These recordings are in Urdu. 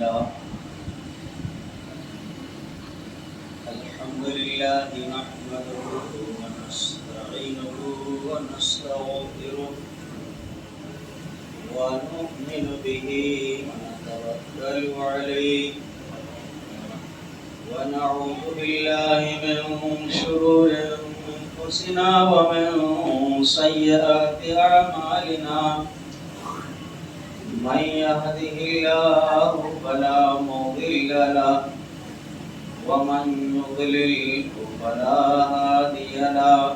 لله الحمد لله نحمده ونستعينه ونستغفره ونؤمن به ونتوكل عليه ونعوذ بالله من شرور أنفسنا ومن سيئات أعمالنا من يهده الله فلا مضل له ومن يضلل فلا هادي له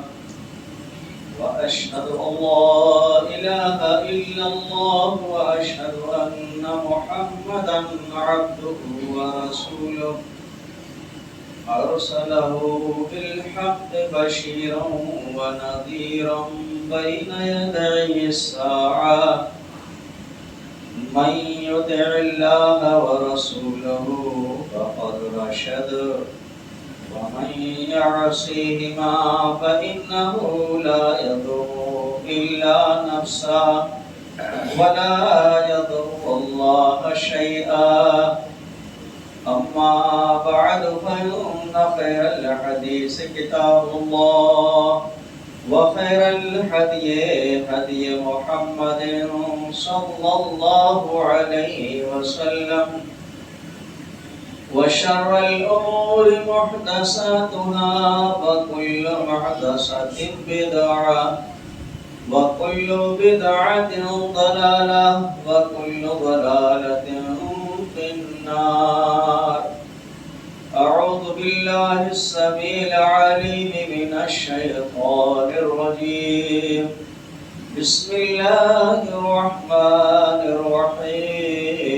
وأشهد أن لا إله إلا الله وأشهد أن محمدا عبده ورسوله أرسله بالحق بشيرا ونذيرا بين يدي الساعة من يطع الله ورسوله فقد رشد ومن يعصيهما فإنه لا يضر إلا نفسه ولا يضر الله شيئا أما بعد فإن خير الحديث كتاب الله وخير الهدي هدي محمد صلى الله عليه وسلم وشر الأمور محدثاتها وكل محدثة بدعة وكل بدعة ضلالة وكل ضلالة في النار. أعوذ بالله السميع العليم من الشيطان الرجيم. بسم الله الرحمن الرحيم.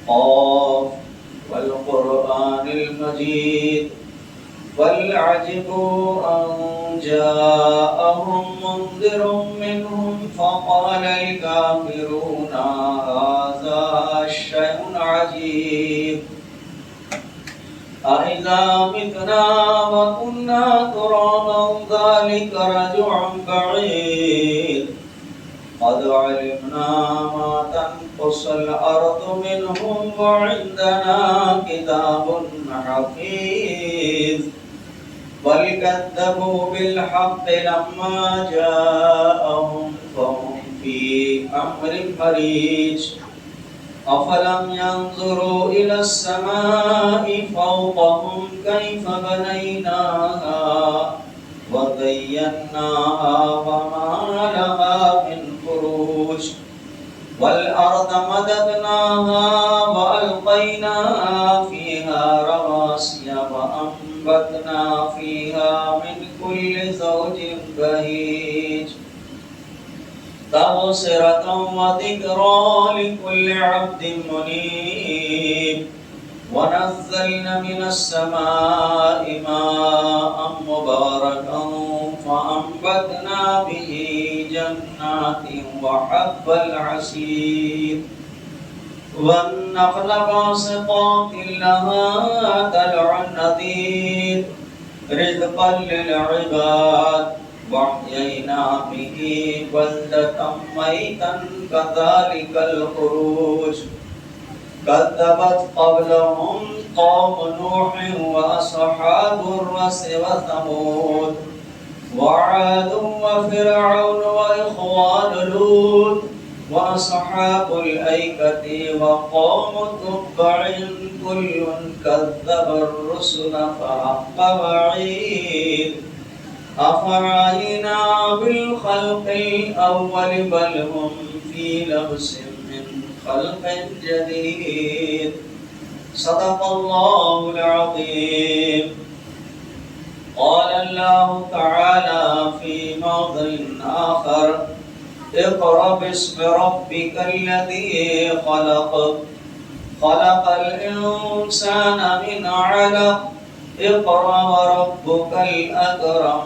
قاف والقرآن المجيد بل عجبوا أن جاءهم منذر منهم فقال الكافرون هذا شيء عجيب أإذا متنا وكنا ترابا ذلك رجع بعيد قد علمنا ما تنقص الأرض منهم وعندنا كتاب حفيظ بل كذبوا بالحق لما جاءهم فهم في أمر مريج أفلم ينظروا إلى السماء فوقهم كيف بنيناها وزيناها وما لها من فروج والأرض مددناها وألقينا فيها رواسي وأنبتنا فيها من كل زوج بهيج تبصرة وذكرى لكل عبد منيب ونزلنا من السماء ماء مباركا فأنبتنا به جنات وحب العصير والنخل باسقات لها طلع نضيد رزقا للعباد وأحيينا به بلدة ميتا كذلك الخروج كذبت قبلهم قوم نوح وأصحاب الرس وثمود وعاد وفرعون وإخوان لوط وأصحاب الأيكة وقوم تبع كل كذب الرسل فحق وعيد أفرأينا بالخلق الأول بل هم في لبس من خلق جديد. صدق الله العظيم. قال الله تعالى في موضع آخر اقرأ باسم ربك الذي خلق خلق الإنسان من علق اقرأ وربك الأكرم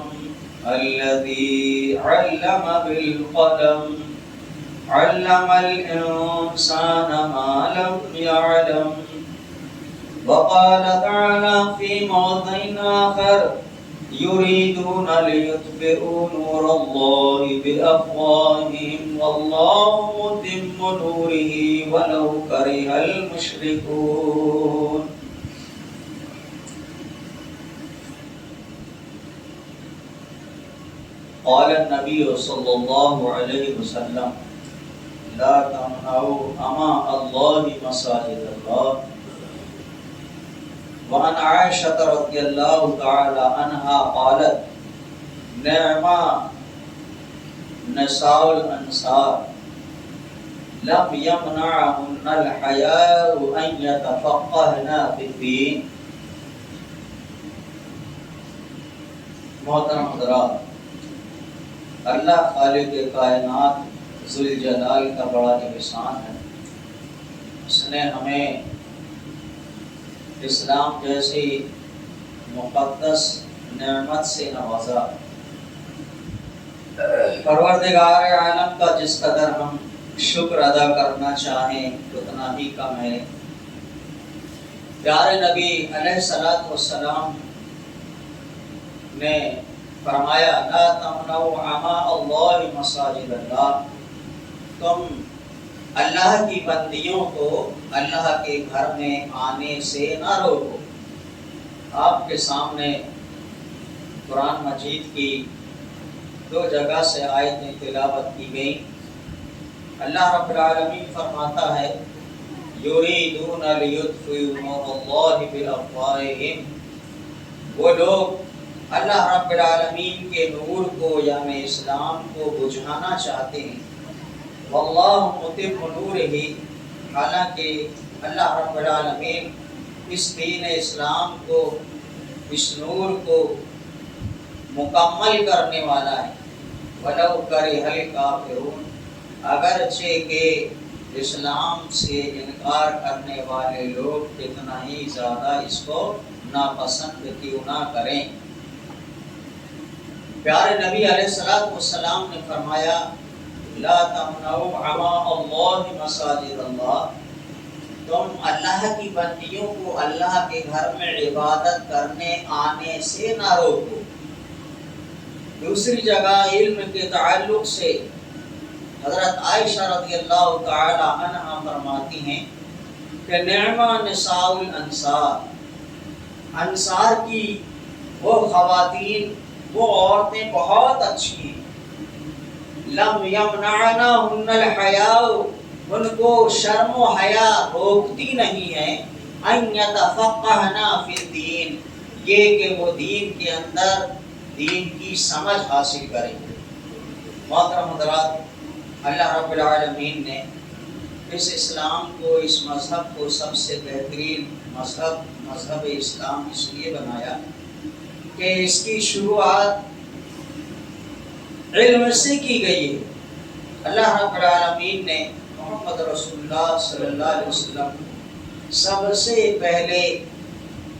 الذي علم بالقلم علم الإنسان ما لم يعلم. وقال تعالى في موضع آخر يريدون ليطفئوا نور الله بأفواههم والله متم نوره ولو كره المشركون. قال النبي صلى الله عليه وسلم لا تمنعوا أماء الله مساجد الله. وعن عائشة رضي الله تعالى عنها قالت نعم نساء الأنصار لم يمنعهن الحياء أن يتفقهن في الدين. محترم حضرات، اللہ خالق کائنات ذوالجلال کا بڑا احسان ہے. اس نے ہمیں اسلام جیسی مقدس نعمت سے نوازا. پروردگار عالم کا جس قدر ہم شکر ادا کرنا چاہیں اتنا ہی کم ہے. پیارے نبی علیہ الصلوۃ والسلام نے فرمایا لا تمنعوا اماء اللہ مساجد اللہ. تم اللہ کی بندیوں کو اللہ کے گھر میں آنے سے نہ روکو. آپ کے سامنے قرآن مجید کی 2 جگہ سے آیتیں تلاوت کی گئی. اللہ رب العالمین فرماتا ہے یریدون لیطفئوا نور اللہ بافواہہم. وہ لوگ اللہ رب العالمین کے نور کو یعنی اسلام کو بجھانا چاہتے ہیں. واللہ متم نورہ، حالانکہ اللہ رب العالمین اس دین اسلام کو، اس نور کو مکمل کرنے والا ہے. وَلَوْ كَرِهَ الْكَافِرُونَ، اگرچہ کہ اسلام سے انکار کرنے والے لوگ کتنا ہی زیادہ اس کو ناپسند کیوں نہ کریں. پیارے نبی علیہ السلام نے فرمایا لا تمنعوا اماء اللہ مساجد اللہ. تم اللہ کی بندیوں کو اللہ کے گھر میں عبادت کرنے آنے سے نہ روکو. دوسری جگہ علم کے تعلق سے حضرت عائشہ رضی اللہ تعالی عنہا فرماتی ہیں کہ نعم نساء الانصار، انصار کی وہ خواتین، وہ عورتیں بہت اچھی ہیں. لم یمنعنہن الحیاء، ان کو شرم و حیا روکتی نہیں ہے. ان یتفقہن فی الدین، یہ کہ وہ دین کے اندر دین کی سمجھ حاصل کریں. محترم حضرات، اللہ رب العالمین نے اس اسلام کو، اس مذہب کو سب سے بہترین مذہب اسلام اس لیے بنایا کہ اس کی شروعات علم سے کی گئی ہے. اللہ رب العالمین نے محمد رسول اللہ صلی اللہ علیہ وسلم سب سے پہلے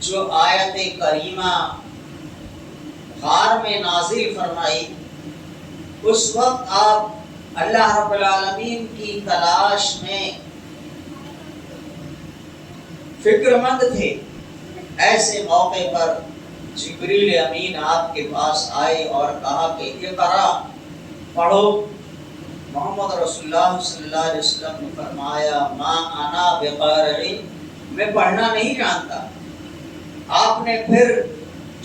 جو آیت کریمہ غار میں نازل فرمائی، اس وقت آپ اللہ رب العالمین کی تلاش میں فکر مند تھے. ایسے موقع پر جبریل امین آپ کے پاس آئے اور کہا کہ اقرا، پڑھو. محمد رسول اللہ صلی اللہ علیہ وسلم نے فرمایا ما انا بقارع، میں پڑھنا نہیں جانتا. آپ نے پھر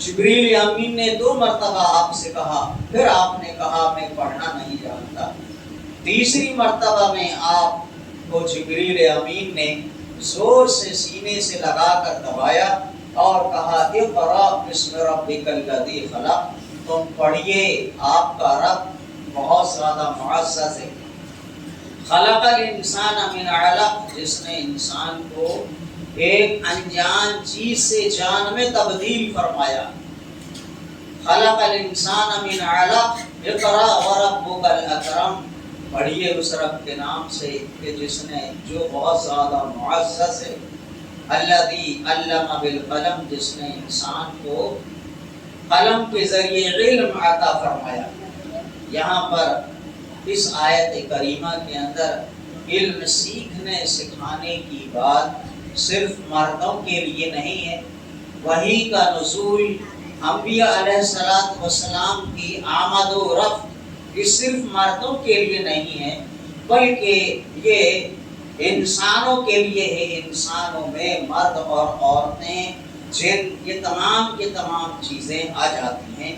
جبریل امین نے 2 مرتبہ آپ سے کہا، پھر آپ نے کہا میں پڑھنا نہیں جانتا. تیسری مرتبہ میں آپ کو جبریل امین نے زور سے سینے سے لگا کر دبایا اور کہا اقرا بسم ربک الذی خلق، تم پڑھیے، آپ کا رب بہت زیادہ معزز ہے. خلق الانسان من علق، جس نے انسان کو ایک انجان چیز سے جان میں تبدیل فرمایا. خلق الانسان من علق اقرا وربک الاکرم، پڑھیے اس رب کے نام سے کہ جس نے، جو بہت زیادہ معزز ہے. الذی علم بالقلم، جس نے انسان کو قلم کے ذریعے علم عطا فرمایا. یہاں پر اس آیت کریمہ کے اندر علم سیکھنے سکھانے کی بات صرف مردوں کے لیے نہیں ہے. وحی کا نزول انبیاء علیہ السلام کی آمد و رفت یہ صرف مردوں کے لیے نہیں ہے، بلکہ یہ انسانوں کے لیے ہے۔ انسانوں میں مرد اور عورتیں، جن، یہ تمام کے تمام چیزیں آ جاتی ہیں۔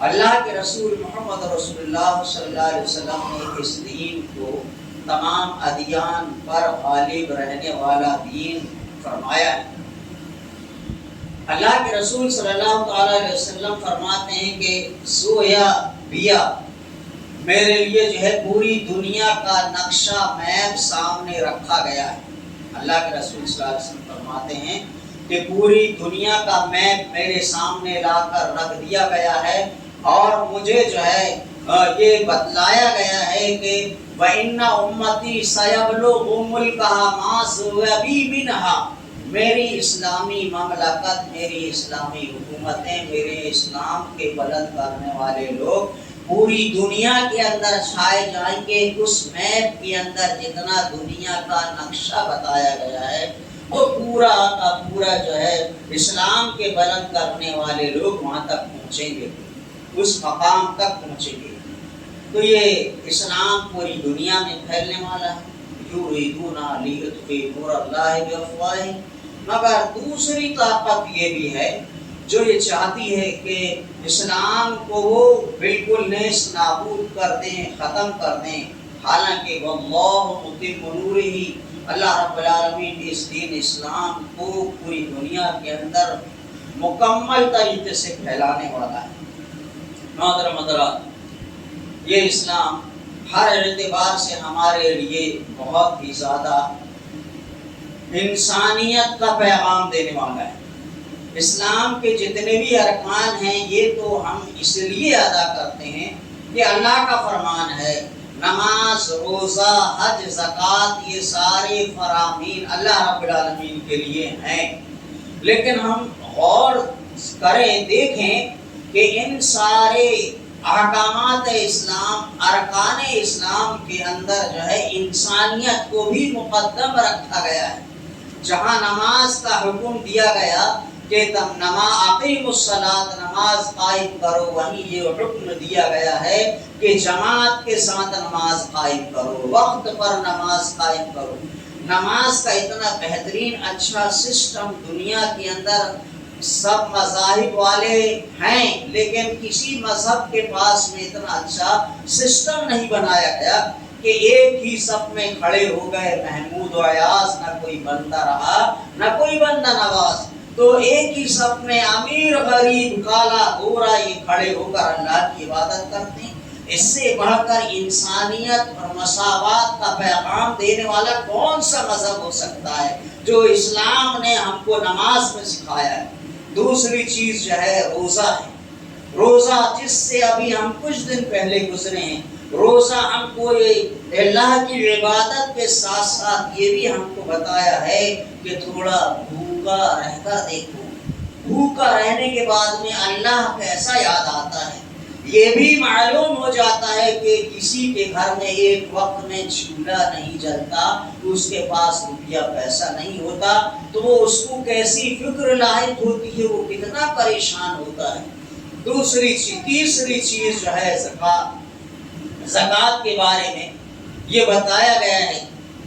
اللہ کے رسول محمد رسول اللہ صلی اللہ علیہ وسلم نے اس دین کو تمام ادیان پر غالب رہنے والا دین فرمایا ہے۔ اللہ کے رسول صلی اللہ تعالی علیہ وسلم فرماتے ہیں کہ سویا بیا میرے لیے جو ہے پوری دنیا کا نقشہ میپ سامنے رکھا گیا ہے۔ اللہ کے رسول صلی اللہ علیہ وسلم فرماتے ہیں کہ پوری دنیا کا میپ میرے سامنے لا کر رکھ دیا گیا ہے، اور مجھے جو ہے یہ بتلایا گیا ہے کہ وَإِنَّ أُمَّتِي سَيَبْلُغُ مُلْكَهَا مَا سُوَبِي مِنْهَا، میری اسلامی مملکت، میری اسلامی حکومتیں، میرے اسلام کے بلند کرنے والے لوگ پوری دنیا کے اندر چھائے جائیں گے۔ اس میپ کے اندر جتنا دنیا کا نقشہ بتایا گیا ہے وہ پورا کا پورا جو ہے اسلام کے بلند کرنے والے لوگ وہاں تک پہنچیں گے، اس مقام تک پہنچیں گے۔ تو یہ اسلام پوری دنیا میں پھیلنے والا ہے۔ یریدون لیطفئوا نور اللہ بافواہہم، مگر دوسری طاقت یہ بھی ہے جو یہ چاہتی ہے کہ اسلام کو وہ بالکل نیست نابود کر دیں، ختم کر دیں، حالانکہ واللہ متم نورہ، اللہ رب العالمین اس دین اسلام کو پوری دنیا کے اندر مکمل طریقے سے پھیلانے والا ہے۔ محترم حضرات، یہ اسلام ہر اعتبار سے ہمارے لیے بہت ہی زیادہ انسانیت کا پیغام دینے والا ہے۔ اسلام کے جتنے بھی ارکان ہیں یہ تو ہم اس لیے ادا کرتے ہیں کہ اللہ کا فرمان ہے۔ نماز، روزہ، حج، زکوٰۃ، یہ سارے فرامین اللہ رب العالمین کے لیے ہیں، لیکن ہم غور کریں، دیکھیں کہ ان سارے احکامات اسلام، ارکان اسلام کے اندر جو ہے انسانیت کو بھی مقدم رکھا گیا ہے۔ جہاں نماز کا حکم دیا گیا کہ تم اقیموا الصلاۃ، نماز قائم کرو، وہیں یہ حکم دیا گیا ہے کہ جماعت کے ساتھ نماز قائم کرو، وقت پر نماز قائم کرو۔ نماز کا اتنا بہترین اچھا سسٹم دنیا کے اندر سب مذاہب والے ہیں، لیکن کسی مذہب کے پاس میں اتنا اچھا سسٹم نہیں بنایا گیا کہ ایک ہی صف میں کھڑے ہو گئے محمود و ایاز، نہ کوئی بندہ رہا نہ کوئی بندہ نواز، تو ایک ہی صف میں امیر غریب کالا گورا یہ کھڑے ہو کر اللہ کی عبادت کرتے ہیں۔ اس سے بڑھ کر انسانیت اور مساوات کا پیغام دینے والا کون سا مذہب ہو سکتا ہے جو اسلام نے ہم کو نماز میں سکھایا ہے۔ دوسری چیز جو ہے روزہ ہے۔ روزہ جس سے ابھی ہم کچھ دن پہلے گزرے ہیں، روزہ ہم کو اللہ کی عبادت کے ساتھ ساتھ یہ بھی ہم کو بتایا ہے کہ تھوڑا بھوکا رہ کر دیکھو، بھوکا رہنے کے بعد میں اللہ کیسا یاد آتا ہے۔ یہ بھی معلوم ہو جاتا ہے کہ کسی کے گھر میں ایک وقت میں چولہا نہیں جلتا، اس کے پاس روپیہ پیسہ نہیں ہوتا، تو وہ اس کو کیسی فکر لاحق ہوتی ہے، وہ کتنا پریشان ہوتا ہے۔ تیسری چیز جو ہے زکوٰۃ کے بارے میں یہ بتایا گیا ہے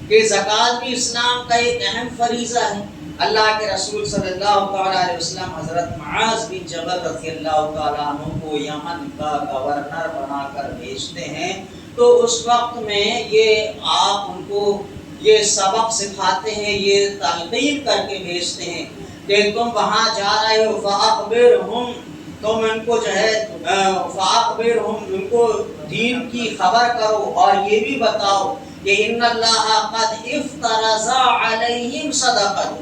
کہ زکوٰۃ بھی اسلام کا ایک اہم فریضہ ہے۔ اللہ کے رسول صلی اللہ تعالیٰ علیہ وسلم حضرت معاذ بن جبل رضی اللہ تعالیٰ عنہ کو یمن کا گورنر بنا کر بھیجتے ہیں، تو اس وقت میں یہ آپ ان کو یہ سبق سکھاتے ہیں، یہ تلقین کر کے بھیجتے ہیں کہ تم وہاں جا رہے ہو فاخبرہم، تم ان کو جو ہے فاخبرہم، ان کو دین کی خبر کرو، اور یہ بھی بتاؤ کہ ان اللہ قد افترض علیہم صدقۃ،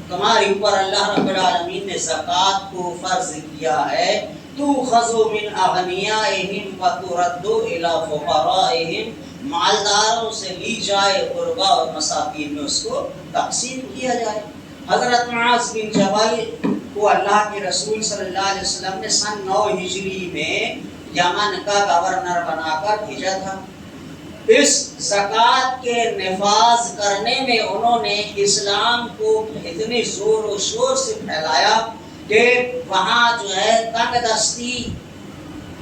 تمہارے اوپر اللہ رب العالمین نے زکوٰۃ کو فرض کیا ہے، تؤخذ من اغنیائہم وترد الی فقرائہم، مالداروں سے لی جائے، غربا اور مساکین میں اس کو تقسیم کیا جائے۔ حضرت معاذ بن جبل کو اللہ کے رسول صلی اللہ علیہ وسلم نے سن 9 ہجری میں یمن کا گورنر بنا کر بھیجا تھا۔ اس زکوٰۃ کے نفاذ کرنے میں انہوں نے اسلام کو اتنے زور و شور سے پھیلایا کہ وہاں جو ہے تنگ دستی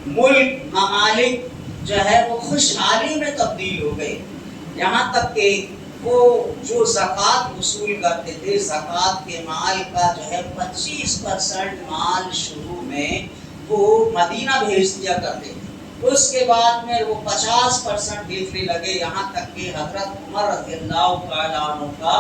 ملک ممالک جو ہے وہ خوشحالی میں تبدیل ہو گئے، یہاں تک کہ وہ جو زکوٰۃ وصول کرتے تھے، زکوٰۃ کے مال کا جو ہے 25% مال شروع میں وہ مدینہ بھیج دیا کرتے تھے، اس کے بعد میں وہ 50% بھیجنے لگے، یہاں تک کہ حضرت عمر رضی اللہ تعالیٰ عنہ کا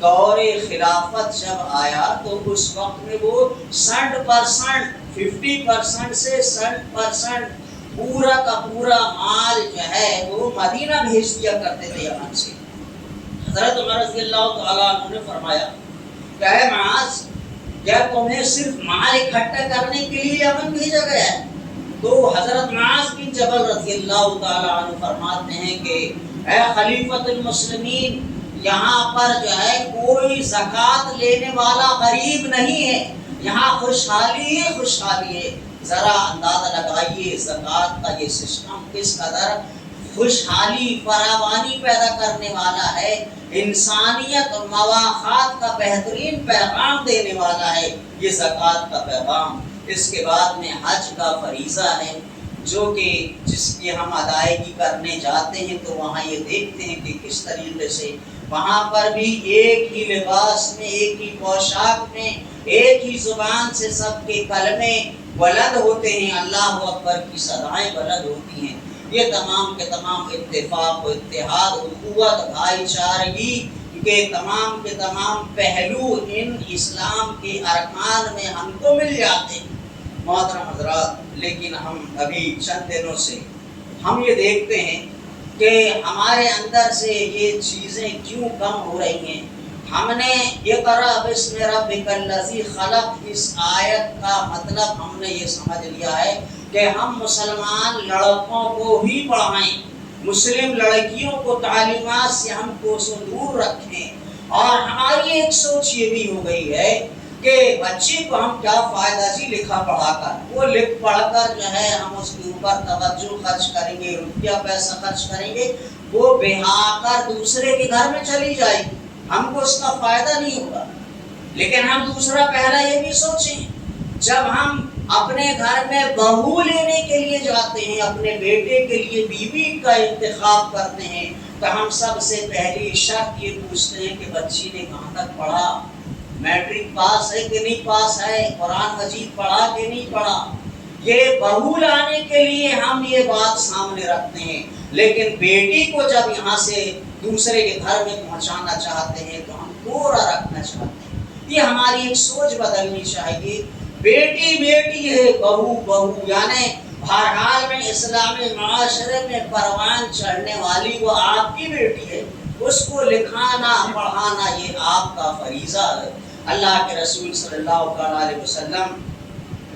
دور خلافت جب آیا تو اس وقت میں وہ 60%، 50% سے 60% پورا کا پورا مال جو ہے وہ مدینہ بھیج دیا کرتے تھے یمن سے۔ حضرت عمر رضی اللہ تعالیٰ عنہ نے فرمایا کہ اے معاذ، کیا تمہیں صرف مال اکٹھا کرنے کے لیے یمن بھیجا گیا ہے؟ تو حضرت معاذ بن جبل رضی اللہ تعالیٰ عنہ فرماتے ہیں کہ اے خلیفۃ المسلمین، یہاں پر جو ہے کوئی زکوٰۃ لینے والا غریب نہیں ہے، یہاں خوشحالی ہے، خوشحالی ہے۔ ذرا اندازہ لگائیے زکوٰۃ کا یہ سسٹم کس قدر خوشحالی فراوانی پیدا کرنے والا ہے، انسانیت اور مواخات کا بہترین پیغام دینے والا ہے یہ زکوٰۃ کا پیغام۔ اس کے بعد میں حج کا فریضہ ہے جو کہ جس کی ہم ادائیگی کرنے جاتے ہیں تو وہاں یہ دیکھتے ہیں کہ کس طریقے سے وہاں پر بھی ایک ہی لباس میں، ایک ہی پوشاک میں، ایک ہی زبان سے سب کے کلمے بلند ہوتے ہیں، اللہ اکبر کی صدائیں بلند ہوتی ہیں۔ یہ تمام کے تمام اتفاق و اتحاد، اخوت، بھائی چارگی کے تمام پہلو ان اسلام کے ارکان میں ہم کو مل جاتے ہیں محترم حضرات۔ لیکن ہم ابھی چند دنوں سے ہم یہ دیکھتے ہیں کہ ہمارے اندر سے یہ چیزیں کیوں کم ہو رہی ہیں۔ ہم نے اقرأ باسم ربک الذی خلق اس آیت کا مطلب ہم نے یہ سمجھ لیا ہے کہ ہم مسلمان لڑکوں کو ہی پڑھائیں، مسلم لڑکیوں کو تعلیمات سے ہم کو دور رکھیں، اور ہماری ایک سوچ یہ بھی ہو گئی ہے کہ بچے کو ہم کیا فائدہ جی لکھا پڑھا کر، وہ لکھ پڑھ کر جو ہے ہم اس کے اوپر توجہ خرچ کریں گے، روپیہ پیسہ خرچ کریں گے، وہ بہا کر دوسرے کے گھر میں چلی جائے گی، ہم کو اس کا فائدہ نہیں ہوگا۔ لیکن ہم دوسرا پہلا یہ بھی سوچیں، جب ہم اپنے گھر میں بہو لینے کے لیے جاتے ہیں، اپنے بیٹے کے لیے بیوی کا انتخاب کرتے ہیں، تو ہم سب سے پہلی شرط یہ پوچھتے ہیں کہ بچی نے کہاں تک پڑھا، میٹرک پاس ہے کہ نہیں پاس ہے، قرآن مجید پڑھا کہ نہیں پڑھا۔ یہ بہو لانے کے لیے ہم یہ بات سامنے رکھتے ہیں، لیکن بیٹی کو جب یہاں سے دوسرے کے گھر میں پہنچانا چاہتے ہیں تو ہم گورا رکھنا چاہتے ہیں۔ یہ ہماری ایک سوچ بدلنی چاہیے۔ بیٹی بیٹی ہے، بہو بہو، یعنی ہر حال میں اسلامی معاشرے میں پروان چڑھنے والی وہ آپ کی بیٹی ہے، اس کو لکھانا پڑھانا یہ آپ کا فریضہ ہے۔ اللہ کے رسول صلی اللہ علیہ وسلم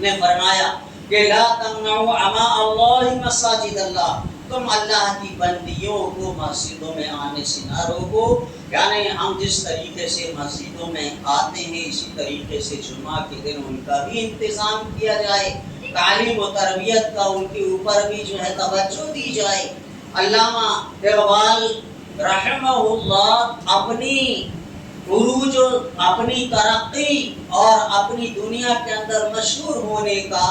نے فرمایا کہ لا تمنعوا اماء اللہ مساجد اللہ، تم اللہ کی بندیوں کو مسجدوں میں آنے سے نہ روکو، یعنی ہم جس طریقے سے مسجدوں میں آتے ہیں اسی طریقے سے جمعہ کے دن ان کا بھی انتظام کیا جائے، تعلیم و تربیت کا ان کے اوپر بھی جو ہے توجہ دی جائے۔ علامہ اقبال رحمہ اللہ اپنی عروج، اپنی ترقی اور اپنی دنیا کے اندر مشہور ہونے کا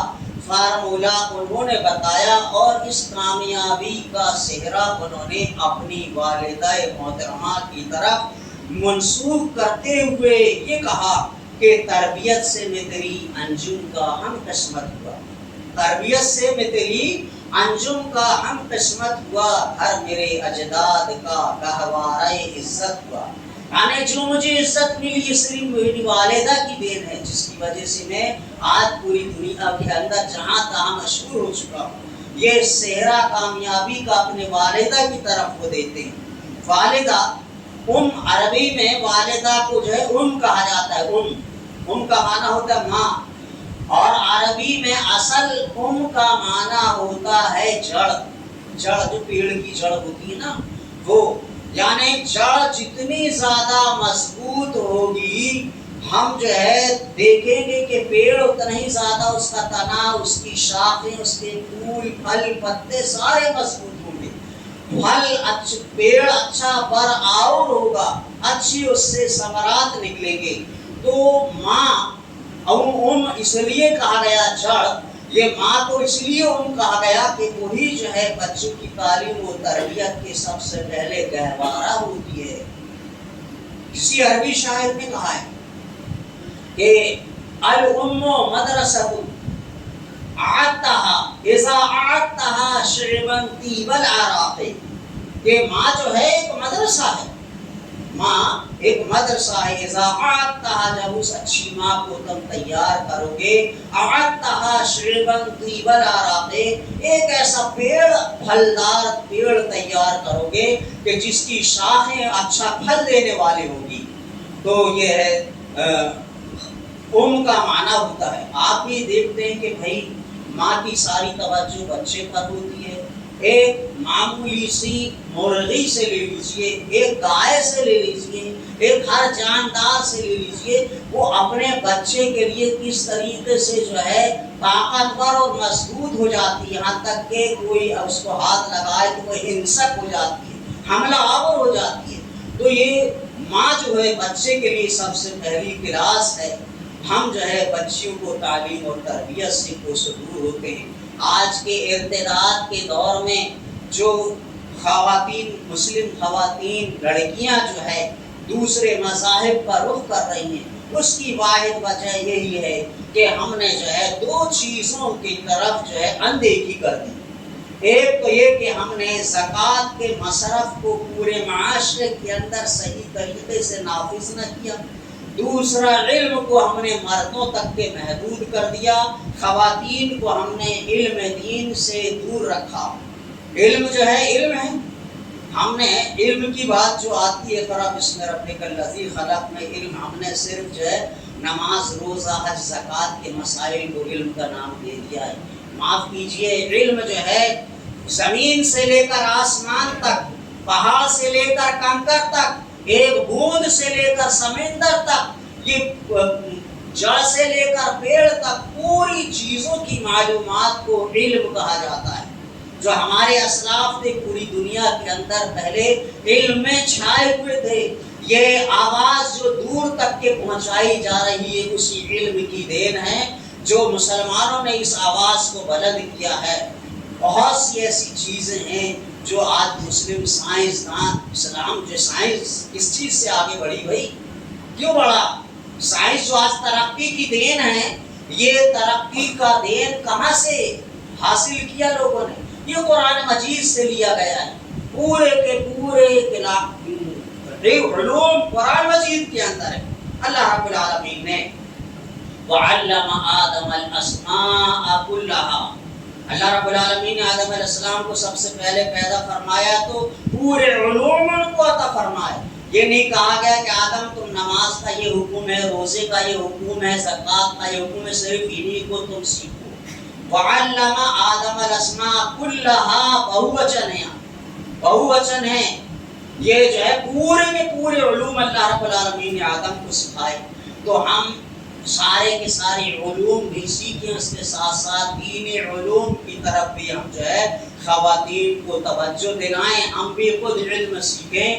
فارمولہ انہوں نے بتایا، اور اس کامیابی کا صحرا انہوں نے اپنی والدہ محترمہ کی طرف منسوب کرتے ہوئے یہ کہا کہ تربیت سے میں تیری انجم کا ہم قسمت ہوا، تربیت سے میں تیری انجم کا ہم قسمت ہوا، گھر میرے اجداد کا گہوارہ عزت ہوا، یعنی جو مجھے عزت ملی یہ صرف میری والدہ کی دین ہے، جس کی وجہ سے میں آج پوری دنیا کے اندر جہاں تہاں مشہور ہو چکا ہوں۔ یہ صحرا کامیابی کا اپنے والدہ کی طرف وہ دیتے ہیں۔ والدہ، عربی میں والدہ کو جو ہے کہا جاتا ہے، کا معنی ہوتا ہے ماں، اور عربی میں اصل کا معنی ہوتا ہے جڑ جو پیڑ کی جڑ ہوتی ہے نا وہ، یعنی جڑ جتنی زیادہ مضبوط ہوگی ہم جو ہے دیکھیں گے کہ پیڑ اتنا ہی زیادہ اس کا تنا، اس کی شاخیں، اس کے پھول پھل پتے سارے مضبوط ہوں گے، پیڑ اچھا برآور ہوگا، اچھی اس سے ثمرات نکلیں گے۔ تو ماں اس لیے کہا گیا جڑ، یہ ماں کو اس لیے کہا گیا کہ وہی جو ہے بچوں کی تعلیم و تربیت کے سب سے پہلے گہوارہ ہوتی ہے۔ کسی عربی شاعر نے کہا ہے کہ الام مدرسۃ اعدتها اذا اعدتها شعبا طیب العراق، کہ ماں جو ہے ایک مدرسہ ہے، ماں ایک مدرسہ ہے، اذا اعدتها، جب اس اچھی ماں کو تم تیار کرو گے، اعدتها شعبا طیب العراق، ایک ایسا پیڑ، پھلدار پیڑ تیار کرو گے کہ جس کی شاخیں اچھا پھل دینے والی ہوگی۔ تو یہ ہے کا معنی ہوتا ہے۔ آپ بھی دیکھتے ہیں کہ بھائی ماں کی ساری توجہ بچے پر ہوتی ہے۔ ایک معمولی سی مرغی سے لے لیجئے، ایک گائے سے لے لیجئے، ایک ہر جاندار سے لے لیجئے، وہ اپنے بچے کے لیے کس طریقے سے جو ہے طاقتور اور مضبوط ہو جاتی ہے، یہاں تک کہ کوئی اس کو ہاتھ لگائے تو وہ ہنسک ہو جاتی ہے، حملہ آور ہو جاتی ہے۔ تو یہ ماں جو ہے بچے کے لیے سب سے پہلی کلاس ہے۔ ہم جو ہے بچیوں کو تعلیم اور تربیت سے دور ہوتے ہیں۔ آج کے ارتداد کے دور میں جو خواتین، مسلم خواتین، لڑکیاں جو ہے دوسرے مذاہب کا رخ کر رہی ہیں، اس کی واحد وجہ یہی ہے کہ ہم نے جو ہے دو چیزوں کی طرف جو ہے اندیکھی کر دی۔ ایک تو یہ کہ ہم نے زکوٰۃ کے مصرف کو پورے معاشرے کے اندر صحیح طریقے سے نافذ نہ کیا، دوسرا علم کو ہم نے مردوں تک کے محدود کر دیا، خواتین کو ہم نے علم دین سے دور رکھا۔ علم جو ہے علم ہے، ہم نے علم کی بات جو آتی ہے اقرأ بسم ربک الذی خلق میں علم ہم نے صرف جو ہے نماز، روزہ، حج، زکوٰۃ کے مسائل کو علم کا نام دے دیا ہے۔ معاف کیجئے، علم جو ہے زمین سے لے کر آسمان تک، پہاڑ سے لے کر کنکر تک، ایک بوند سے لے کر سمندر تک، یہ جڑ سے لے کر پیڑ تک، پوری چیزوں کی معلومات کو علم کہا جاتا ہے۔ جو ہمارے اسلاف تھے پوری دنیا کے اندر پہلے علم میں چھائے ہوئے تھے۔ یہ آواز جو دور تک کے پہنچائی جا رہی ہے اسی علم کی دین ہے، جو مسلمانوں نے اس آواز کو بلند کیا ہے۔ بہت سی ایسی چیزیں ہیں جو آج مسلم سائنسدان، اسلام جو سائنس کس چیز سے آگے بڑھی بھائی؟ کیوں بڑھا؟ سائنس جو آج ترقی کی دین ہے، یہ ترقی کا دین کہاں سے حاصل کیا لوگوں نے؟ یہ قرآن مجید سے لیا گیا ہے۔ پورے کے پورے علوم قرآن مجید کے اندر ہے۔ اللہ رب العالمین نے وَعَلَّمَ آدَمَ الْأَسْمَاءَ كُلَّهَا، اللہ رب العالمین نے آدم علیہ السلام کو سب سے پہلے پیدا فرمایا تو پورے علوم کو عطا فرمایا۔ یہ نہیں کہا گیا کہ آدم تم نماز کا یہ حکم ہے، روزے کا یہ حکم ہے، زکوٰۃ کا یہ حکم ہے، صرف انہی کو تم سیکھو۔ وَعَلَّمَ آدَمَ الْأَسْمَاءَ كُلَّهَا، بہووچن ہے، بہووچن ہے۔ یہ جو ہے پورے کے پورے علوم اللہ رب العالمین نے آدم کو سکھائے۔ تو ہم سارے کے سارے علوم بھی سیکھیں، اس کے ساتھ ساتھ دینی علوم کی طرف بھی ہم جو ہے خواتین کو توجہ دلائیں، ہم بھی خود علم سیکھیں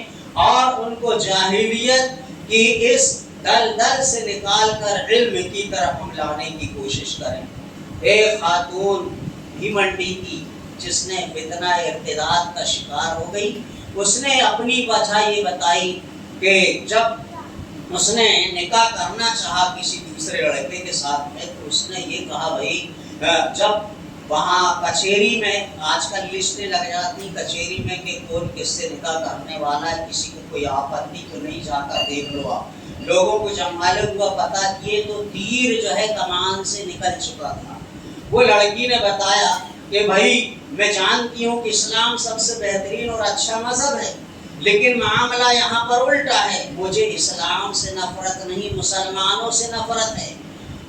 اور ان کو جاہلیت کی اس دلدل سے نکال کر علم کی طرف ہم لانے کی کوشش کریں۔ ایک خاتون بھیمنڈی کی جس نے فتنہ ارتداد کا شکار ہو گئی، اس نے اپنی وجہ یہ بتائی کہ جب اس نے نکاح کرنا چاہا کسی دوسرے لڑکے کے ساتھ میں، تو اس نے یہ کہا بھائی جب وہاں کچہری میں آج کل لسٹیں لگ جاتی کچہری میں کہ کون کس سے نکاح کرنے والا ہے، کسی کو کوئی آپتی تو نہیں، جا کر دیکھ لو آپ۔ لوگوں کو جب معلوم ہوا پتہ کیے تو تیر جو ہے کمان سے نکل چکا تھا۔ وہ لڑکی نے بتایا کہ بھائی میں جانتی ہوں کہ اسلام سب سے بہترین اور اچھا مذہب ہے، لیکن معاملہ یہاں پر الٹا ہے، مجھے اسلام سے نفرت نہیں، مسلمانوں سے نفرت ہے۔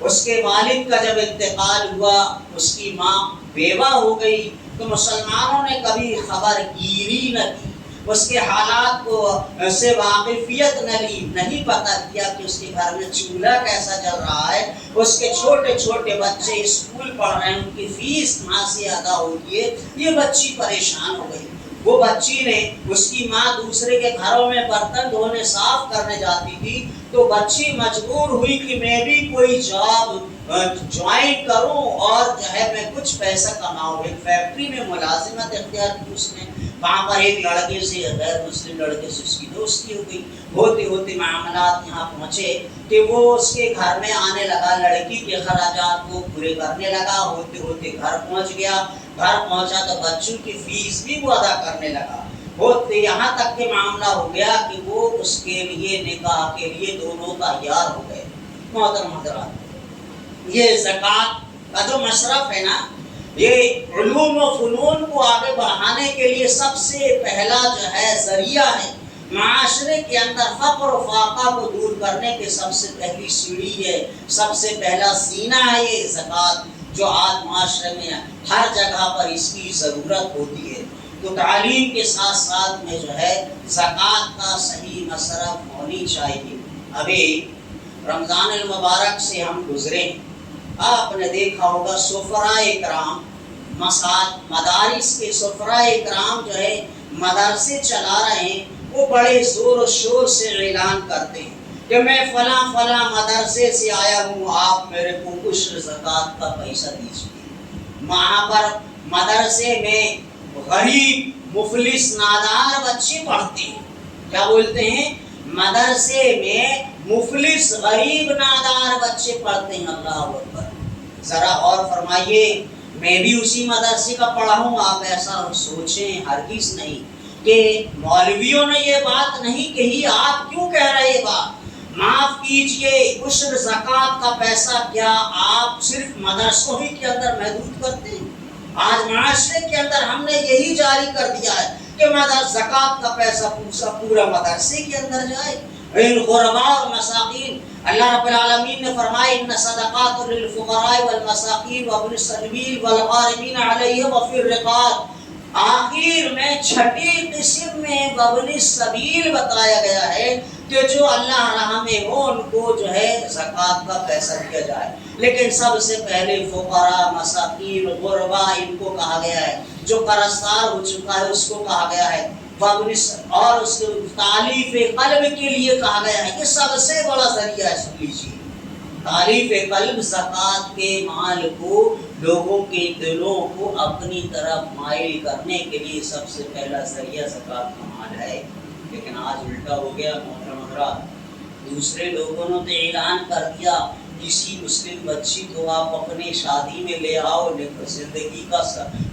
اس کے والد کا جب انتقال ہوا، اس کی ماں بیوہ ہو گئی، تو مسلمانوں نے کبھی خبر گیری نہ کی، اس کے حالات کو سے واقفیت نہ لی، نہیں پتہ کیا کہ اس کے گھر میں چولہا کیسا چل رہا ہے، اس کے چھوٹے چھوٹے بچے اسکول پڑھ رہے ہیں، ان کی فیس کہاں سے ادا ہوتی ہے۔ یہ بچی پریشان ہو گئی، وہ بچی نے، اس کی ماں دوسرے کے گھروں میں برتن دھونے صاف کرنے جاتی تھی، تو بچی مجبور ہوئی کہ میں بھی کوئی جاب جوائن کروں اور جو ہے میں کچھ پیسہ کماؤں۔ ایک فیکٹری میں ملازمت اختیار کی اس نے، وہاں پر ایک لڑکے سے، غیر مسلم لڑکے سے اس کی دوستی ہو گئی۔ ہوتے ہوتے معاملات یہاں پہنچے کہ وہ اس کے گھر میں آنے لگا، لڑکی کے اخراجات کو پورے کرنے لگا۔ ہوتے ہوتے گھر پہنچ گیا، گھر پہنچا تو بچوں کی فیس بھی وہ ادا کرنے لگا۔ ہوتے یہاں تک کہ معاملہ ہو گیا کہ وہ اس کے لیے نکاح کے لیے دونوں تیار ہو گئے۔ محترم حضرات، یہ زکوٰۃ کا جو مصرف ہے نا، یہ علوم و فنون کو آگے بڑھانے کے لیے سب سے پہلا جو ہے ذریعہ ہے۔ معاشرے کے اندر فقر و فاقہ کو دور کرنے کے سب سے پہلی سیڑھی ہے، سب سے پہلا زینہ ہے یہ زکوٰۃ، جو آج معاشرے میں ہر جگہ پر اس کی ضرورت ہوتی ہے۔ تو تعلیم کے ساتھ ساتھ میں جو ہے زکوٰۃ کا صحیح مصرف ہونی چاہیے۔ ابھی رمضان المبارک سے ہم گزرے، آپ نے دیکھا ہوگا سفراء کرام، مدارس کے سفراء کرام جو ہے مدرسے چلا رہے ہیں، وہ بڑے زور و شور سے اعلان کرتے ہیں کہ میں فلاں فلاں مدرسے سے آیا ہوں، آپ میرے کو عشر زکوٰۃ کا پیسہ دیجیے۔ وہاں پر مدرسے میں غریب مفلس نادار بچے پڑھتے ہیں، کیا بولتے ہیں؟ مدرسے میں مفلس غریب نادار بچے پڑھتے ہیں۔ اللہ اکبر، ذرا غور فرمائیے، میں بھی اسی مدرسے کا پڑھا ہوں، آپ ایسا سوچیں ہرگز نہیں کہ مولویوں نے یہ بات نہیں کہی، آپ کیوں کہہ رہے یہ بات؟ معاف کیجئے، عشر زکوٰۃ کا پیسہ کیا آپ صرف مدرسوں ہی کے اندر محدود کرتے ہیں؟ آج معاشرے کے اندر ہم نے یہی جاری کر دیا ہے کہ زکوٰۃ کا پیسہ پورا مدرسے کے اندر جائے۔ ان غرباء اور مساکین، اللہ رب العالمین نے فرمایا ان صدقات للفقراء والمساکین وابن السبیل والغارمین علیہم وفی الرقاب، آخر میں چھٹی قسم میں وابن السبیل بتایا گیا ہے کہ جو اللہ راہ میں ہو ان کو جو ہے زکوٰۃ کا پیسہ دیا جائے، لیکن سب سے پہلے فقراء، مساکین، غرباء ان کو کہا گیا ہے، جو قرض دار ہو چکا ہے اس کو کہا گیا ہے، اور اس کے تعلیف قلب کے لیے کہا گیا ہے۔ یہ سب سے بڑا ذریعہ ہے، سن لیجیے، تعلیف قلب، زکوٰۃ کے مال کو، لوگوں کے دلوں کو اپنی طرف مائل کرنے کے لیے سب سے پہلا ذریعہ زکوٰۃ کا مال ہے۔ لیکن آج الٹا ہو گیا محترم حضرات، دوسرے لوگوں نے تو اعلان کر دیا کسی مسلم بچی کو آپ اپنے شادی میں لے آؤ، زندگی کا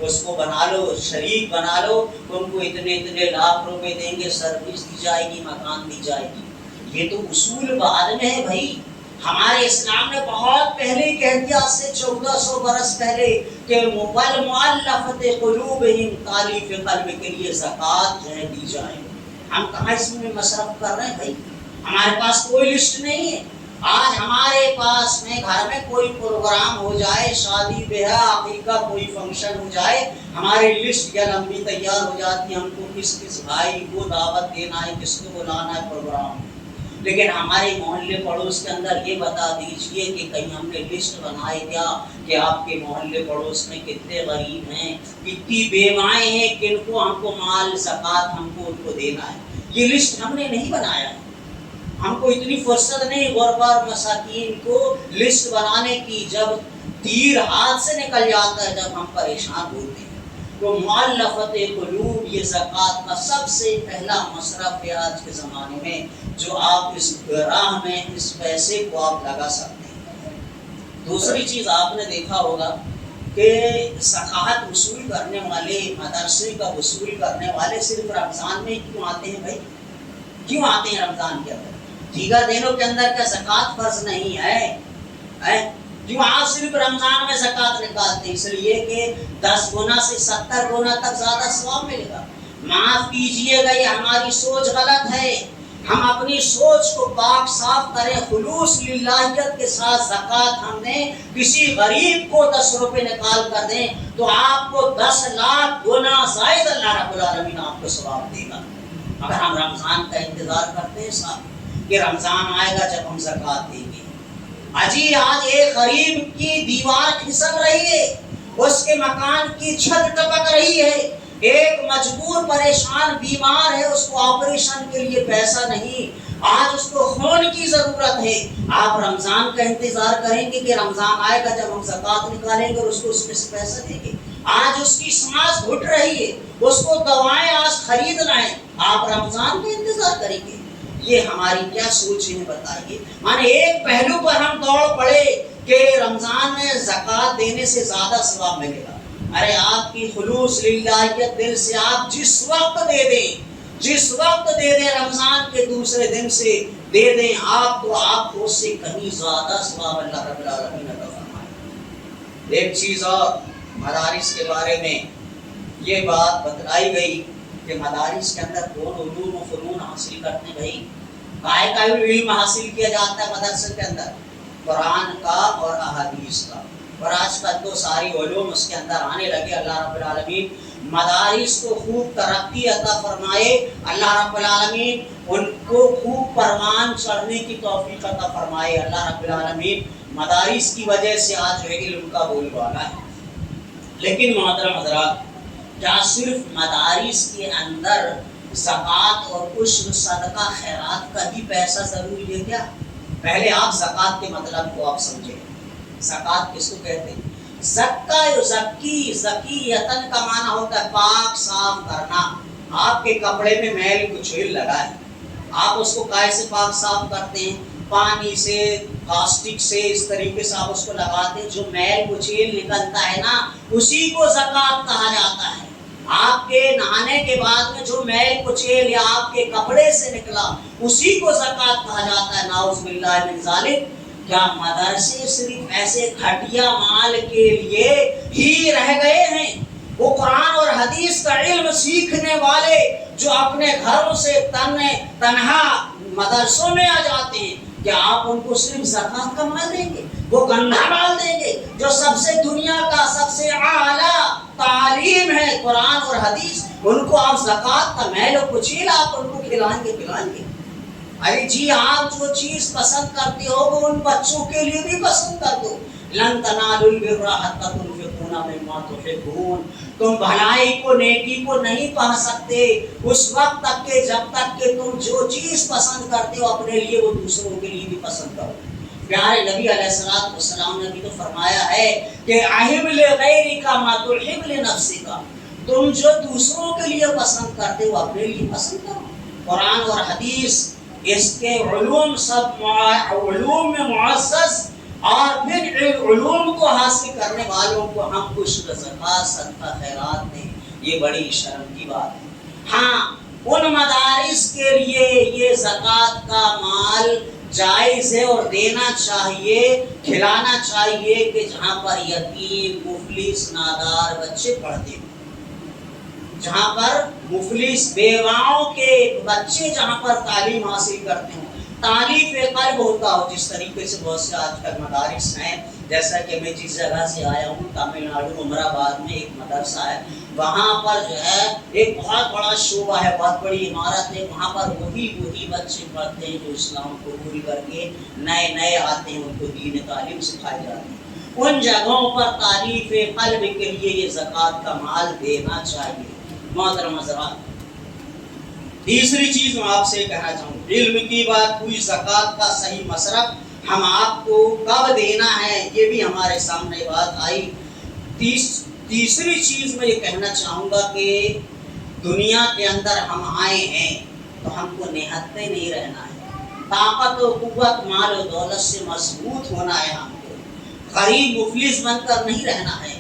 اس کو بنا لو، شریک بنا لو، ان کو اتنے اتنے لاکھ روپے دیں گے، سروس دی جائے گی، مکان دی جائے گی۔ یہ تو اصول بعد میں ہے بھائی، ہمارے اسلام نے بہت پہلے کہہ دیا، سے 1400 برس پہلے، کہ والمؤلفۃ قلوبہم، تالیف قلب کے لیے زکوٰۃ جو ہے دی جائے۔ ہم کہاں اس میں مصرف کر رہے ہیں بھائی؟ ہمارے پاس کوئی لسٹ نہیں ہے۔ آج ہمارے پاس میں گھر میں کوئی پروگرام ہو جائے، شادی بیاہ عقیقہ کوئی فنکشن ہو جائے، ہماری لسٹ یا لمبی تیار ہو جاتی ہے، ہم کو کس کس بھائی کو دعوت دینا ہے، کس کو بلانا ہے پروگرام۔ لیکن ہمارے محلے پڑوس کے اندر یہ بتا دیجئے کہ کہیں ہم نے لسٹ بنائی کیا کہ آپ کے محلے پڑوس میں کتنے غریب ہیں، کتنی بیوائیں ہیں، کن کو ہم کو مال زکوٰۃ ہم کو ان کو دینا ہے؟ یہ لسٹ ہم نے نہیں بنایا ہے، ہم کو اتنی فرصت نہیں غربا اور مساکین کو لسٹ بنانے کی۔ جب تیر ہاتھ سے نکل جاتا ہے، جب ہم پریشان ہوتے ہیں، تو مؤلفۃ قلوب یہ زکوٰۃ کا سب سے پہلا مصرف ہے آج کے زمانے میں، جو آپ اس راہ میں اس پیسے کو آپ لگا سکتے ہیں۔ دوسری چیز آپ نے دیکھا ہوگا کہ زکوٰۃ وصول کرنے والے، مدرسے کا وصول کرنے والے صرف رمضان میں کیوں آتے ہیں بھائی؟ کیوں آتے ہیں رمضان کے اندر؟ دیگر دنوں کے اندر کیا زکوٰۃ فرض نہیں ہے؟ کیوں آپ صرف رمضان میں زکوٰۃ نکالتے ہیں؟ اس لیے کہ 10 گنا سے 70 گنا تک زیادہ ثواب ملے گا۔ معاف کیجئے گا، یہ ہماری سوچ غلط ہے۔ ہم اپنی سوچ کو پاک صاف کریں، خلوص للہیت کے ساتھ زکوٰۃ ہم نے کسی غریب کو 10 روپے نکال کر دیں تو آپ کو 10 لاکھ گنا زائد اللہ رب العالمین آپ کو ثواب دے گا۔ مگر ہم رمضان کا انتظار کرتے ہیں صاحب کہ رمضان آئے گا جب ہم زکوٰۃ دیں گے۔ اجی آج ایک غریب کی دیوار کھسک رہی ہے، اس کے مکان کی چھت ٹپک رہی ہے، ایک مجبور پریشان بیمار ہے، اس کو آپریشن کے لیے پیسہ نہیں، آج اس کو خون کی ضرورت ہے، آپ رمضان کا انتظار کریں گے کہ رمضان آئے گا جب ہم زکوٰۃ نکالیں گے اور اس کو اس میں سے پیسہ دیں گے؟ آج اس کی سانس گھٹ رہی ہے، اس کو دوائیں آج خریدنا ہے، آپ رمضان کا انتظار کریں گے؟ یہ ہماری کیا سوچ ہے بتائیے؟ مانے ایک پہلو پر ہم دوڑ پڑے کہ رمضان میں زکوٰۃ دینے سے زیادہ ثواب ملے گا۔ ارے آپ کی خلوص للہیت دل سے آپ جس وقت دے دیں رمضان کے دوسرے دن سے دے دیں، آپ کو اس سے کہیں زیادہ ثواب اللہ رب العالمین عطا فرمائے۔ ایک چیز اور مدارس کے بارے میں یہ بات بتلائی گئی کہ مدارس کے اندر کون علوم و فنون حاصل کرتے ہیں؟ بھائی کائے کا علم حاصل کیا جاتا ہے مدرسے کے اندر؟ قرآن کا اور احادیث کا، اور آج کل تو ساری علوم اس کے اندر آنے لگے۔ اللہ رب العالمین مدارس کو خوب ترقی عطا فرمائے، اللہ رب العالمین ان کو خوب پروان چڑھنے کی توفیق عطا فرمائے۔ اللہ رب العالمین مدارس کی وجہ سے آج علم کا بول بالا ہے۔ لیکن محترم حضرات، کیا صرف مدارس کے اندر زکوٰۃ اور عشر صدقہ خیرات کا ہی پیسہ ضروری ہے کیا؟ پہلے آپ زکوٰۃ کے مطلب کو آپ سمجھیں۔ زکوٰۃ کس کو کہتے ہیں؟ زکیتن کا معنی ہوتا ہے پاک صاف کرنا۔ آپ کے کپڑے میں میل کچیل لگا ہے، آپ اس کو کائے سے پاک صاف کرتے ہیں؟ پانی سے، کاسٹک سے، اس طریقے سے آپ اس کو لگاتے ہیں۔ جو میل کچیل نکلتا ہے نا، اسی کو زکوٰۃ کہا جاتا ہے۔ آپ کے نہانے کے بعد میں جو میل کچیل یا آپ کے کپڑے سے نکلا، اسی کو زکوٰۃ کہا جاتا ہے۔ نعوذ باللہ من ذالک۔ کیا مدرسے صرف ایسے گھٹیا مال کے لیے ہی رہ گئے ہیں؟ وہ قرآن اور حدیث کا علم سیکھنے والے جو اپنے گھروں سے تنہا مدرسوں میں آ جاتے ہیں، کیا آپ ان کو صرف زکوٰۃ کا مال دیں گے؟ وہ گندھا مال دیں گے جو سب سے دنیا کا سب سے اعلیٰ تعلیم ہے قرآن اور حدیث، ان کو آپ زکوٰۃ کا میل و کچیل آپ ان کو کھلائیں گے؟ ارے جی، آپ جو چیز پسند کرتے ہو وہ ان بچوں کے لیے بھی پسند کر دو۔ لن تنالوا البر حتى تنفقوا مما تحبون۔ تم بھلائی کو، نیکی کو نہیں پا سکتے اس وقت تک کہ جب تک کہ تم جو چیز پسند کرتے ہو اپنے لیے وہ دوسروں کے لیے بھی پسند کرو۔ پیارے نبی علیہ السلام نے بھی تو فرمایا ہے کہ احب لغیرک ما تحب لنفسک۔ تم جو دوسروں کے لیے پسند کرتے ہو اپنے لیے پسند کرو۔ قرآن اور حدیث اس کے علوم سب علوم میں معزز، اور پھر علوم کو حاصل کرنے والوں کو ہم عشر زکوٰۃ صدقہ خیرات دیں، یہ بڑی شرم کی بات ہے۔ ہاں، ان مدارس کے لیے یہ زکوٰۃ کا مال جائز ہے اور دینا چاہیے، کھلانا چاہیے کہ جہاں پر یتیم، مفلس، نادار بچے پڑھتے ہوں، جہاں پر مفلس بیواؤں کے بچے جہاں پر تعلیم حاصل کرتے ہوں، تعلیف قلب ہوتا ہو۔ جس طریقے سے بہت سے آج کل مدارس ہیں، جیسا کہ میں جس جگہ سے آیا ہوں تمل ناڈو عمر آباد میں ایک مدرسہ ہے، وہاں پر جو ہے ایک بہت بڑا شعبہ ہے، بہت بڑی عمارت ہے، وہاں پر وہی بچے پڑھتے ہیں جو اسلام کو قبول کر کے نئے آتے ہیں، ان کو دین تعلیم سکھائی جاتی ہے۔ ان جگہوں پر تعلیف قلب کے لیے یہ زکوٰۃ کا مال دینا چاہیے۔ محترم حضرات، تیسری چیز میں آپ سے کہنا چاہوں گا، علم کی بات ہوئی، زکوٰۃ کا صحیح مصرف ہم آپ کو کب دینا ہے یہ بھی ہمارے سامنے بات آئی۔ تیسری چیز میں یہ کہنا چاہوں گا کہ دنیا کے اندر ہم آئے ہیں تو ہم کو نہتے نہیں رہنا ہے، طاقت و قوت مال و دولت سے مضبوط ہونا ہے، ہم کو غریب مفلس بن کر نہیں رہنا ہے۔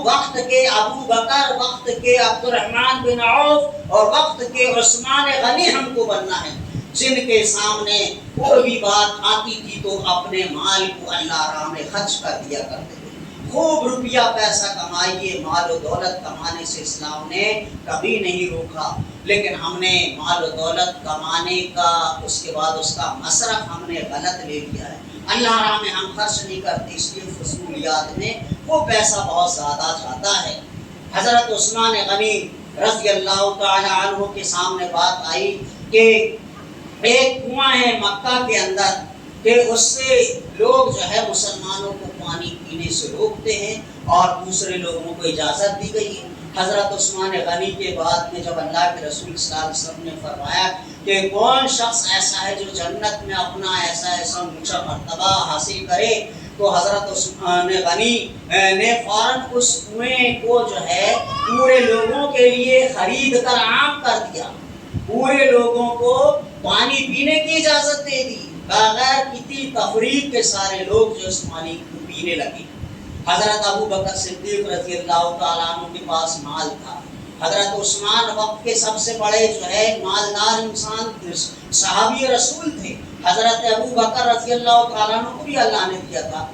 وقت کے ابو بکر، وقت کے عبد الرحمن بن عوف اور وقت کے عثمان غنی ہم کو بننا ہے، جن کے سامنے کوئی بھی بات آتی تھی تو اپنے مال کو اللہ راہ میں خرچ کر دیا کرتے تھے۔ خوب روپیہ پیسہ کمائیے، مال و دولت کمانے سے اسلام نے کبھی نہیں روکا، لیکن ہم نے مال و دولت کمانے کا اس کے بعد اس کا مصرف ہم نے غلط لے لیا ہے۔ اللہ راہ میں ہم خرچ نہیں کرتے، اس لیے فضولیات میں وہ پیسہ بہت زیادہ جاتا ہے۔ حضرت عثمان غنی رضی اللہ تعالی عنہ کے سامنے بات آئی کہ ایک کنواں ہے مکہ کے اندر کہ اس سے لوگ جو ہے مسلمانوں کو پانی پینے سے روکتے ہیں اور دوسرے لوگوں کو اجازت دی گئی ہے۔ حضرت عثمان غنی کے بعد میں جب اللہ کے رسول صلی اللہ علیہ وسلم نے فرمایا کہ کون شخص ایسا ہے جو جنت میں اپنا ایسا اونچا مرتبہ حاصل کرے، تو حضرت عثمان غنی نے فوراً اس کنویں کو جو ہے پورے لوگوں کے لیے خرید کر عام کر دیا، پورے لوگوں کو پانی پینے کی اجازت دے دی، بغیر کسی تفریق کے سارے لوگ جو اس پانی کو پینے لگے۔ حضرت ابو بکر صدیق رضی اللہ تعالیٰ عنہ کے پاس مال تھا، حضرت عثمان وقت کے سب سے بڑے جو ہے مالدار انسان صحابی رسول تھے، حضرت ابو بکر رضی اللہ تعالیٰ عنہ کو بھی اللہ نے دیا تھا،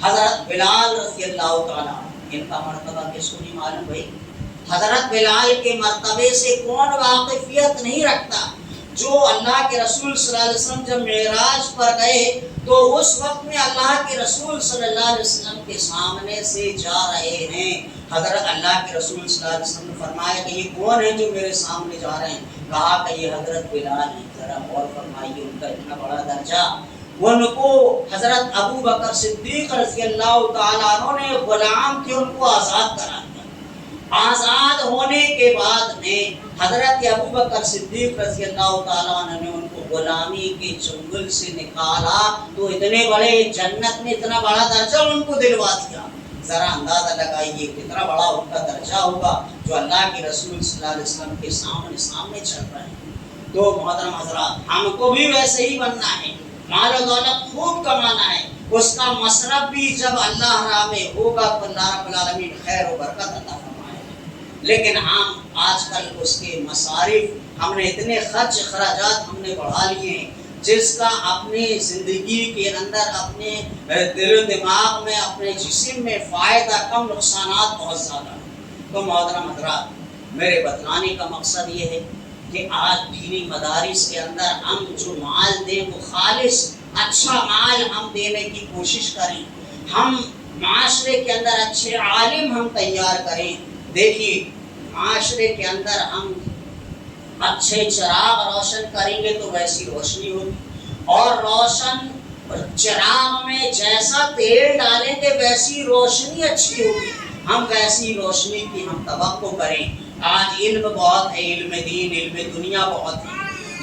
حضرت بلال رضی اللہ تعالیٰ عنہ، ان کا مرتبہ کس کو نہیں معلوم بھائی؟ حضرت بلال کے مرتبے سے کون واقفیت نہیں رکھتا؟ جو اللہ کے رسول صلی اللہ علیہ وسلم جب معراج پر گئے تو اس وقت میں اللہ کے رسول صلی اللہ علیہ وسلم کے سامنے سے جا رہے ہیں، حضرت اللہ کے رسول صلی اللہ علیہ وسلم نے فرمایا کہ یہ کون ہے جو میرے سامنے جا رہے ہیں؟ کہا کہ یہ حضرت بلال ہیں۔ ذرا غور فرمائیے ان کا اتنا بڑا درجہ، ان کو حضرت ابو بکر صدیق رضی اللہ تعالیٰ عنہ نے غلام تھے ان کو آزاد کرا دیا، آزاد ہونے کے بعد میں حضرت ابو بکر صدیق رضی اللہ تعالیٰ عنہ نے ان کو غلامی کے چنگل سے نکالا، تو اتنے بڑے جنت میں اتنا بڑا درجہ ان کو دلوا دیا۔ ذرا اندازہ لگائیے کتنا بڑا ان کا درجہ ہوگا جو اللہ کے رسول صلی اللہ علیہ وسلم کے سامنے چل رہے ہیں۔ تو محترم حضرات، ہم کو بھی ویسے ہی بننا ہے، مال و دولت خوب کمانا ہے، اس کا مصرف بھی جب اللہ راہ میں ہوگا تو اللہ رب العالمین خیر و برکت عطا فرمائے گا۔ لیکن ہم آج کل اس کے مصارف ہم نے اتنے خرچ اخراجات ہم نے بڑھا لیے ہیں، جس کا اپنی زندگی کے اندر اپنے دل و دماغ میں اپنے جسم میں فائدہ کم، نقصانات بہت زیادہ ہیں۔ تو محترم حضرات، میرے بتلانے کا مقصد یہ ہے کہ آج دینی مدارس کے اندر ہم جو مال دیں وہ خالص اچھا مال ہم دینے کی کوشش کریں، ہم معاشرے کے اندر اچھے عالم ہم تیار کریں۔ دیکھیے معاشرے کے اندر ہم اچھے چراغ روشن کریں گے تو ویسی روشنی ہوگی، اور روشن چراغ میں جیسا تیل ڈالیں گے ویسی روشنی اچھی ہوگی، ہم ویسی روشنی کی ہم توقع کریں۔ آج علم بہت ہے، علم دین علم دنیا بہت ہے،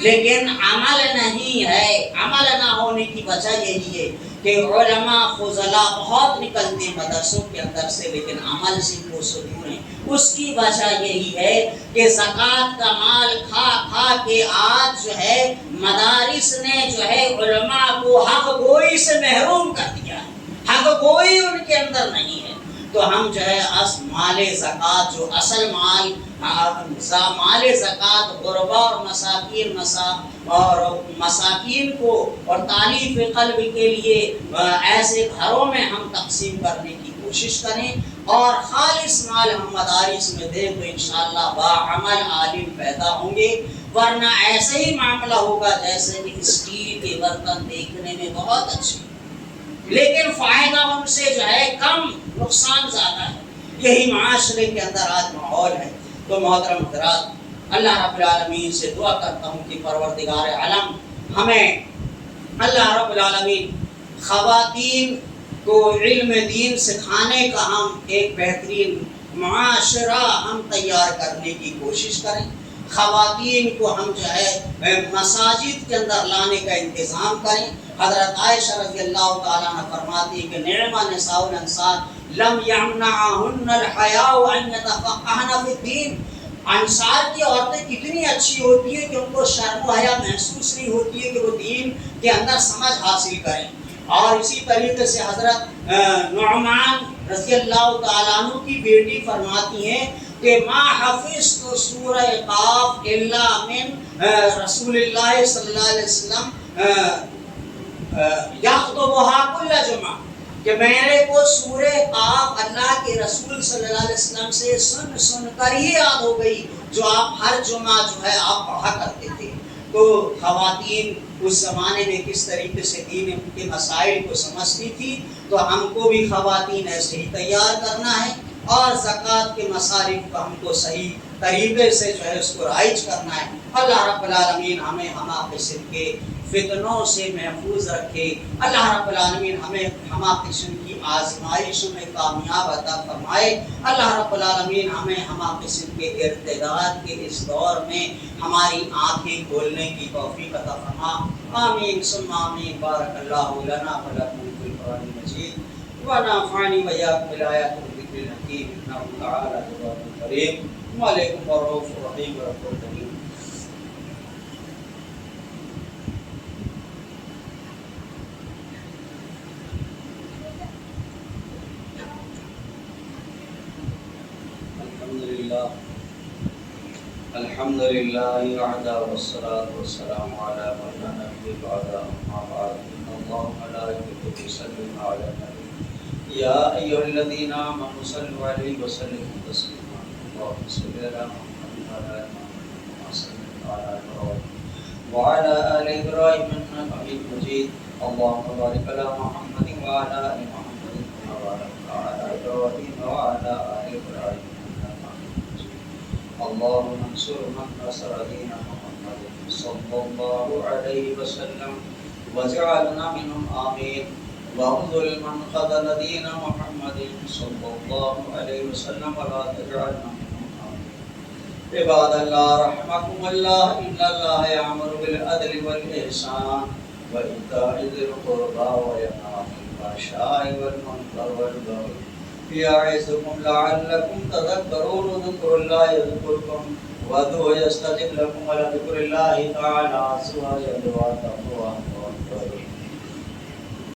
لیکن عمل نہیں ہے۔ عمل نہ ہونے کی وجہ یہی ہے کہ علماء فضلاء بہت نکلتے ہیں مدرسوں کے اندر سے، لیکن عمل سے وہ دور ہیں۔ اس کی وجہ یہی ہے کہ زکوٰۃ کا مال کھا کھا کے آج جو ہے مدارس نے جو ہے علماء کو حق گوئی سے محروم کر دیا ہے، حق گوئی ان کے اندر نہیں ہے۔ تو ہم جو ہے مال زکوٰۃ جو اصل مال زکوٰۃ غربا اور مساکین کو اور تالیف قلب کے لیے ایسے گھروں میں ہم تقسیم کرنے کی کوشش کریں، اور خالص مال ہم مدارس میں دیں تو انشاءاللہ باعمل عالم پیدا ہوں گے، ورنہ ایسے ہی معاملہ ہوگا جیسے کہ اسٹیل کے برتن دیکھنے میں بہت اچھے لیکن فائدہ ان سے جو ہے کم، نقصان زیادہ ہے۔ یہی معاشرے کے اندر آج ماحول ہے۔ تو محترم حضرات، اللہ رب العالمین سے دعا کرتا ہوں کہ پروردگار عالم ہمیں اللہ رب العالمین خواتین کو علم دین سکھانے کا ہم ایک بہترین معاشرہ ہم تیار کرنے کی کوشش کریں، خواتین کو ہم جو ہے مساجد کے اندر لانے کا انتظام کریں۔ حضرت عائشہ رضی اللہ تعالیٰ عنہ فرماتی ہے کہ نعم نساء الانصار لم یمنعہن الحیاء ان یتفقہن فی الدین، انصار کی عورتیں کتنی اچھی ہوتی ہیں کہ ان کو شرم و حیا محسوس نہیں ہوتی ہے کہ وہ دین کے اندر سمجھ حاصل کریں۔ اور اسی طریقے سے حضرت نعمان رضی اللہ تعالیٰ عنہ کی بیٹی فرماتی ہیں کہ ما حفظت سورہ قاف الا من رسول اللہ صلی اللہ علیہ وسلم یخطبها کل جمعہ، کہ میرے کو سورہ قاف اللہ کے رسول صلی اللہ علیہ وسلم سے سن کر ہی یاد ہو گئی، جو آپ ہر جمعہ جو ہے آپ پڑھا کرتے تھے۔ تو خواتین اس زمانے میں کس طریقے سے دین کے مسائل کو سمجھتی تھی، تو ہم کو بھی خواتین ایسے ہی تیار کرنا ہے، اور زکوٰۃ کے مصارف کو ہم کو صحیح طریقے سے جو ہے اس کو رائج کرنا ہے۔ اللہ رب العالمین ہمیں ہما قسم کے فتنوں سے محفوظ رکھے، اللہ رب العالمین ہمیں ہما قسم کی آزمائشوں میں کامیاب عطا فرمائے۔ اللہ رب العالمین ہمیں ہما قسم کے ارتداد کے اس دور میں ہماری آنکھیں کھولنے کی توفیق عطا فرما۔ آمین ثم آمین۔ بارک اللہ لنا ولکم فی القرآن المجید ونفعنی وإیاکم بالآیات والذکر الحکیم انہ تعالی جواد کریم۔ وعلیکم الرؤوف الرحیم ورب الرحیم۔ الحمد لله وحده والصلاة والسلام على من لا نبي بعده أما بعد إن الله وملائكته يصلون على النبي يا أيها الذين آمنوا صلوا عليه وسلموا تسليما اللهم صل على محمد وعلى آل محمد كما صليت على إبراهيم وعلى آل إبراهيم إنك حميد مجيد اللهم بارك على محمد وعلى آل محمد كما باركت على إبراهيم وعلى آل إبراهيم اللهم انصر من نصر دين محمد صلى الله عليه وسلم واجعلنا منهم آمين واخذل من خذل دين محمد صلى الله عليه وسلم ولا تجعلنا منهم آمين عباد الله رحمكم الله إن الله يأمر بالعدل والإحسان وإيتاء ذي القربى وينهى عن الفحشاء والمنكر والبغي يعظكم لعلكم تذكرون اذكروا الله يذكركم وادعوه يستجب لكم ولذكر الله تعالى عز وجل وتقوى